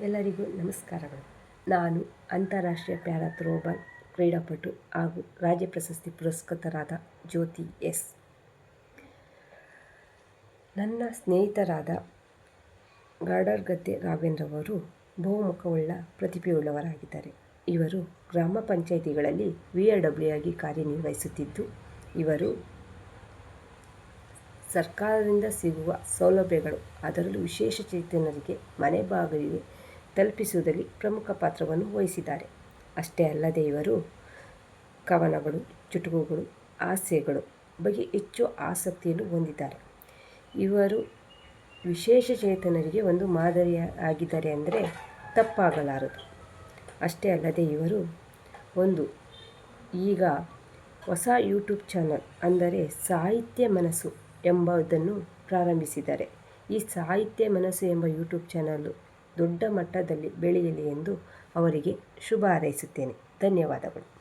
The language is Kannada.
ಎಲ್ಲರಿಗೂ ನಮಸ್ಕಾರಗಳು. ನಾನು ಅಂತಾರಾಷ್ಟ್ರೀಯ ಪ್ಯಾರಾ ಥ್ರೋಬಾಲ್ ಕ್ರೀಡಾಪಟು ಹಾಗೂ ರಾಜ್ಯ ಪ್ರಶಸ್ತಿ ಪುರಸ್ಕೃತರಾದ ಜ್ಯೋತಿ ಎಸ್. ನನ್ನ ಸ್ನೇಹಿತರಾದ ಗಾಡರ್ಗದ್ದೆ ರಾಘವೇಂದ್ರವರು ಬಹುಮುಖವುಳ್ಳ ಪ್ರತಿಭೆಯುಳ್ಳವರಾಗಿದ್ದಾರೆ. ಇವರು ಗ್ರಾಮ ಪಂಚಾಯಿತಿಗಳಲ್ಲಿ VRW ಆಗಿ ಕಾರ್ಯನಿರ್ವಹಿಸುತ್ತಿದ್ದು, ಇವರು ಸರ್ಕಾರದಿಂದ ಸಿಗುವ ಸೌಲಭ್ಯಗಳು, ಅದರಲ್ಲೂ ವಿಶೇಷಚೇತನರಿಗೆ ಮನೆ ಬಾಗಿಲಿಗೆ ತಲುಪಿಸುವುದರಲ್ಲಿ ಪ್ರಮುಖ ಪಾತ್ರವನ್ನು ವಹಿಸಿದ್ದಾರೆ. ಅಷ್ಟೇ ಅಲ್ಲದೆ ಇವರು ಕವನಗಳು, ಚುಟುಕುಗಳು, ಹಾಸ್ಯಗಳು ಬಗ್ಗೆ ಹೆಚ್ಚು ಆಸಕ್ತಿಯನ್ನು ಹೊಂದಿದ್ದಾರೆ. ಇವರು ವಿಶೇಷಚೇತನರಿಗೆ ಒಂದು ಮಾದರಿಯಾಗಿದ್ದಾರೆ ಅಂದರೆ ತಪ್ಪಾಗಲಾರದು. ಅಷ್ಟೇ ಅಲ್ಲದೆ ಇವರು ಈಗ ಹೊಸ ಯೂಟ್ಯೂಬ್ ಚಾನಲ್ ಅಂದರೆ ಸಾಹಿತ್ಯ ಮನಸ್ಸು ಎಂಬುದನ್ನು ಪ್ರಾರಂಭಿಸಿದ್ದಾರೆ. ಈ ಸಾಹಿತ್ಯ ಮನಸ್ಸು ಎಂಬ ಯೂಟ್ಯೂಬ್ ಚಾನಲ್ ದೊಡ್ಡ ಮಟ್ಟದಲ್ಲಿ ಬೆಳೆಯಲಿ ಎಂದು ಅವರಿಗೆ ಶುಭ ಹಾರೈಸುತ್ತೇನೆ. ಧನ್ಯವಾದಗಳು.